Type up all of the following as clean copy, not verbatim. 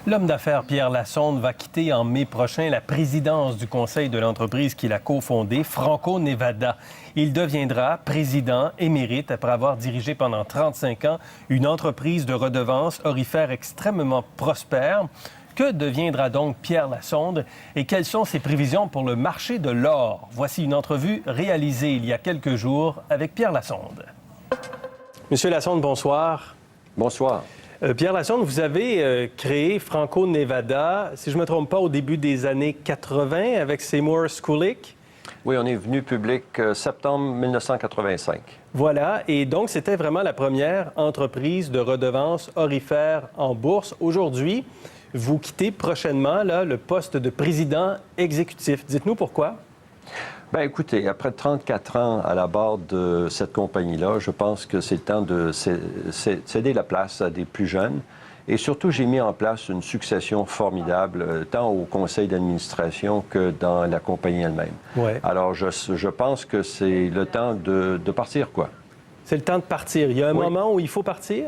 L'homme d'affaires Pierre Lassonde va quitter en mai prochain la présidence du conseil de l'entreprise qu'il a cofondée, Franco-Nevada. Il deviendra président émérite après avoir dirigé pendant 35 ans une entreprise de redevances aurifères extrêmement prospère. Que deviendra donc Pierre Lassonde et quelles sont ses prévisions pour le marché de l'or? Voici une entrevue réalisée il y a quelques jours avec Pierre Lassonde. Monsieur Lassonde, bonsoir. Bonsoir. Pierre Lassonde, vous avez créé Franco-Nevada, si je ne me trompe pas, au début des années 80 avec Seymour Schulich. Oui, on est venu public septembre 1985. Voilà, et donc c'était vraiment la première entreprise de redevances aurifères en bourse. Aujourd'hui, vous quittez prochainement là, le poste de président exécutif. Dites-nous pourquoi. Bien, écoutez, après 34 ans à la barre de cette compagnie-là, je pense que c'est le temps de céder la place à des plus jeunes. Et surtout, j'ai mis en place une succession formidable, tant au conseil d'administration que dans la compagnie elle-même. Ouais. Alors, je pense que c'est le temps de partir, quoi. C'est le temps de partir. Il y a un moment où il faut partir?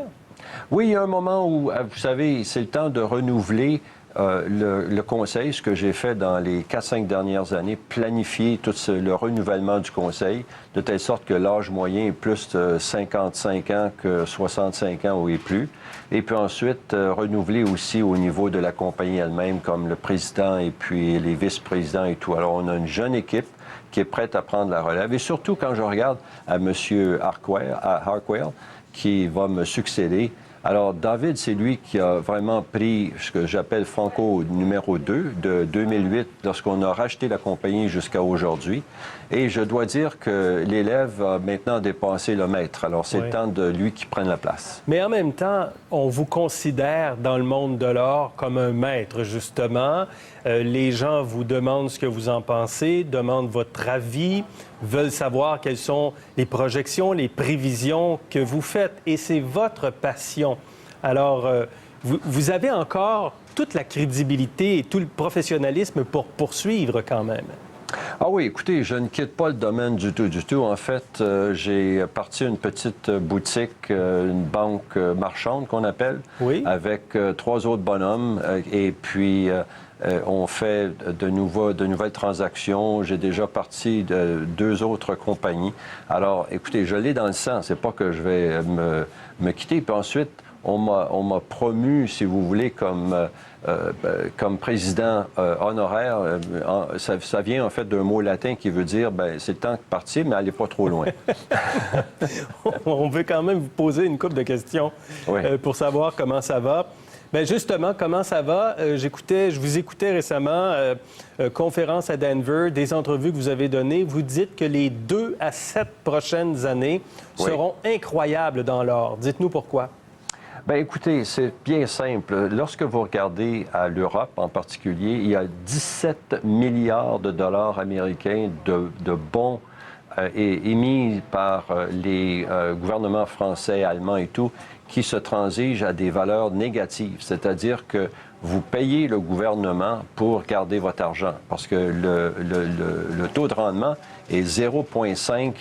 Oui, il y a un moment où, vous savez, c'est le temps de renouveler le conseil, ce que j'ai fait dans les 4-5 dernières années, planifier tout le renouvellement du conseil, de telle sorte que l'âge moyen est plus de 55 ans que 65 ans ou et plus. Et puis ensuite, renouveler aussi au niveau de la compagnie elle-même, comme le président et puis les vice-présidents et tout. Alors, on a une jeune équipe qui est prête à prendre la relève. Et surtout, quand je regarde à M. Harquail, qui va me succéder. Alors, David, c'est lui qui a vraiment pris ce que j'appelle Franco numéro 2 de 2008, lorsqu'on a racheté la compagnie jusqu'à aujourd'hui. Et je dois dire que l'élève a maintenant dépassé le maître. Alors, c'est le temps de lui qui prenne la place. Mais en même temps, on vous considère dans le monde de l'or comme un maître, justement. Les gens vous demandent ce que vous en pensez, demandent votre avis, veulent savoir quelles sont les projections, les prévisions que vous faites. Et c'est votre passion. Alors, vous avez encore toute la crédibilité et tout le professionnalisme pour poursuivre quand même. Ah oui, écoutez, je ne quitte pas le domaine du tout. En fait, j'ai parti une petite boutique, une banque marchande qu'on appelle, avec 3 autres bonhommes. Et puis, on fait de nouvelles transactions. J'ai déjà parti de 2 autres compagnies. Alors, écoutez, je l'ai dans le sang. C'est pas que je vais me quitter. Puis ensuite, on m'a promu, si vous voulez, comme président honoraire. Ça vient en fait d'un mot latin qui veut dire, c'est le temps de partir, mais allez pas trop loin. On veut quand même vous poser une couple de questions pour savoir comment ça va. Bien, justement, comment ça va? Je vous écoutais récemment, conférence à Denver, des entrevues que vous avez données. Vous dites que les 2 à 7 prochaines années seront incroyables dans l'or. Dites-nous pourquoi. Bien, écoutez, c'est bien simple. Lorsque vous regardez à l'Europe en particulier, il y a 17 milliards de dollars américains de bons émis par les gouvernements français, allemands et tout, qui se transigent à des valeurs négatives. C'est-à-dire que vous payez le gouvernement pour garder votre argent parce que le taux de rendement est 0,5,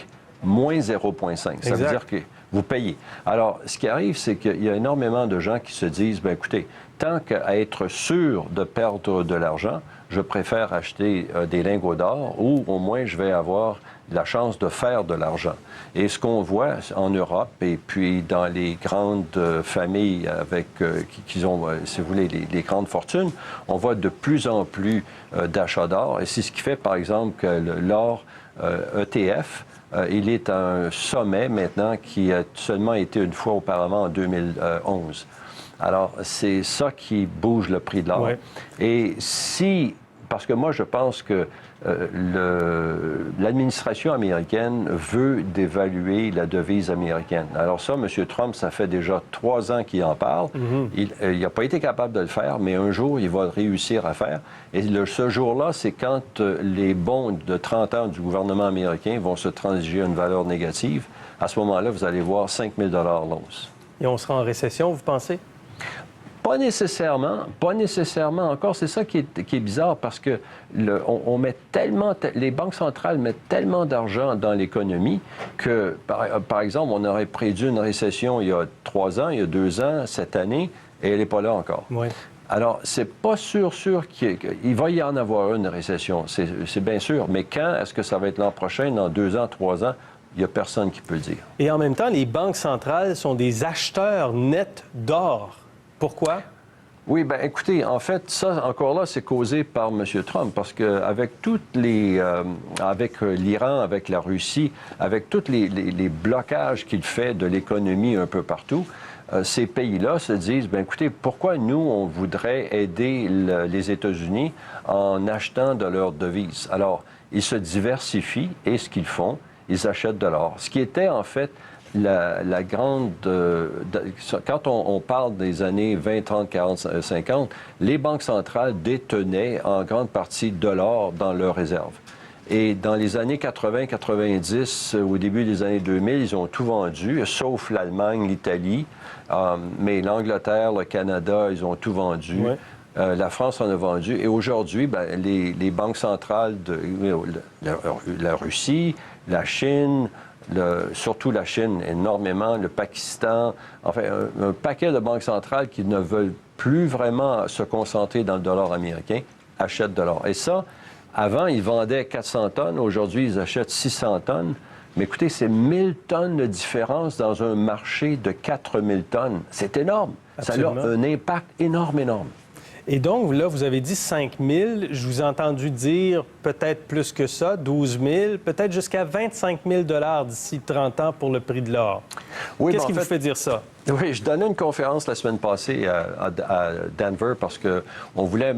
moins 0,5. Ça veut dire que vous payez. Alors, ce qui arrive, c'est qu'il y a énormément de gens qui se disent, bien écoutez, tant qu'à être sûr de perdre de l'argent, je préfère acheter des lingots d'or ou au moins je vais avoir la chance de faire de l'argent. Et ce qu'on voit en Europe et puis dans les grandes familles avec qui ont, si vous voulez, les grandes fortunes, on voit de plus en plus d'achats d'or. Et c'est ce qui fait, par exemple, que l'or ETF, il est à un sommet maintenant qui a seulement été une fois auparavant en 2011. Alors, c'est ça qui bouge le prix de l'or. Et parce que moi, je pense que l'administration américaine veut dévaluer la devise américaine. Alors ça, M. Trump, ça fait déjà 3 ans qu'il en parle. Il n'a pas été capable de le faire, mais un jour, il va réussir à faire. Et ce jour-là, c'est quand les bons de 30 ans du gouvernement américain vont se transiger à une valeur négative. À ce moment-là, vous allez voir 5 000 l'once. Et on sera en récession, vous pensez? Pas nécessairement encore. C'est ça qui est bizarre parce que on met tellement, les banques centrales mettent tellement d'argent dans l'économie que, par exemple, on aurait prédit une récession il y a 3 ans, il y a 2 ans, cette année, et elle n'est pas là encore. Alors, c'est pas sûr qu'il va y en avoir une récession, c'est bien sûr. Mais quand est-ce que ça va être l'an prochain, dans 2 ans, 3 ans? Il n'y a personne qui peut le dire. Et en même temps, les banques centrales sont des acheteurs nets d'or. Pourquoi? Oui, bien, écoutez, en fait, ça, encore là, c'est causé par M. Trump, parce qu'avec avec l'Iran, avec la Russie, avec tous les blocages qu'il fait de l'économie un peu partout, ces pays-là se disent, bien, écoutez, pourquoi nous, on voudrait aider les États-Unis en achetant de leurs devises? Alors, ils se diversifient, et ce qu'ils font, ils achètent de l'or. Ce qui était, en fait, la grande... quand on parle des années 20, 30, 40, 50, les banques centrales détenaient en grande partie de l'or dans leurs réserves. Et dans les années 80, 90, au début des années 2000, ils ont tout vendu, sauf l'Allemagne, l'Italie, mais l'Angleterre, le Canada, ils ont tout vendu. Ouais. La France en a vendu. Et aujourd'hui, bien, les banques centrales de la Russie, la Chine... surtout la Chine, énormément, le Pakistan, enfin, un paquet de banques centrales qui ne veulent plus vraiment se concentrer dans le dollar américain, achètent de l'or. Et ça, avant, ils vendaient 400 tonnes, aujourd'hui, ils achètent 600 tonnes. Mais écoutez, c'est 1000 tonnes de différence dans un marché de 4000 tonnes. C'est énorme. Absolument. Ça a un impact énorme. Et donc, là, vous avez dit 5 000. Je vous ai entendu dire peut-être plus que ça, 12 000, peut-être jusqu'à 25 000 $ d'ici 30 ans pour le prix de l'or. Oui, qu'est-ce qui vous fait dire ça? Oui, je donnais une conférence la semaine passée à Denver parce qu'on voulait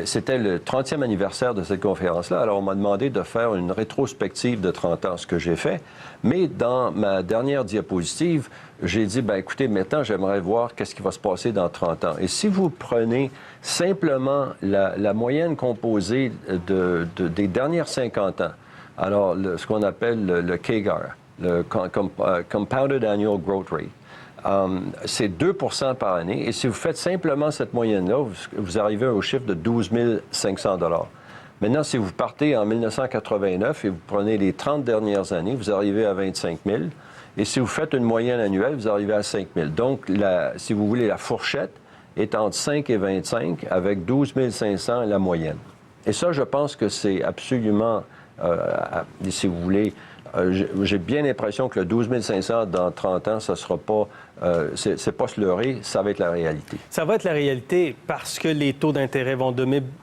C'était le 30e anniversaire de cette conférence-là. Alors, on m'a demandé de faire une rétrospective de 30 ans, ce que j'ai fait. Mais dans ma dernière diapositive, j'ai dit, bien, écoutez, maintenant, j'aimerais voir qu'est-ce qui va se passer dans 30 ans. Et si vous prenez simplement la moyenne composée des dernières 50 ans, alors ce qu'on appelle le CAGR, le Compounded Annual Growth Rate, c'est 2 % par année. Et si vous faites simplement cette moyenne-là, vous arrivez au chiffre de 12 500 $. Maintenant, si vous partez en 1989 et vous prenez les 30 dernières années, vous arrivez à 25 000. Et si vous faites une moyenne annuelle, vous arrivez à 5 000. Donc, si vous voulez, la fourchette est entre 5 et 25, avec 12 500 la moyenne. Et ça, je pense que c'est absolument, si vous voulez, j'ai bien l'impression que le 12 500 dans 30 ans, ça ne sera pas, c'est pas se leurrer, ça va être la réalité. Ça va être la réalité parce que les taux d'intérêt vont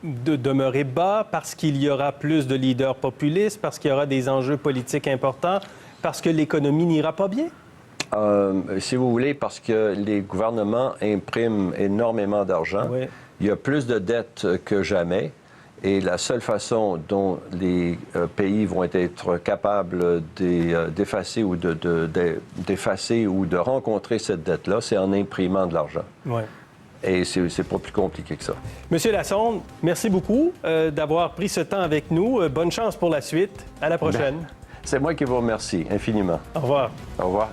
demeurer bas, parce qu'il y aura plus de leaders populistes, parce qu'il y aura des enjeux politiques importants, parce que l'économie n'ira pas bien? Si vous voulez, parce que les gouvernements impriment énormément d'argent. Oui. Il y a plus de dettes que jamais. Et la seule façon dont les pays vont être capables d'effacer ou d'effacer ou de rencontrer cette dette-là, c'est en imprimant de l'argent. Oui. Et c'est pas plus compliqué que ça. Monsieur Lassonde, merci beaucoup d'avoir pris ce temps avec nous. Bonne chance pour la suite. À la prochaine. C'est moi qui vous remercie infiniment. Au revoir. Au revoir.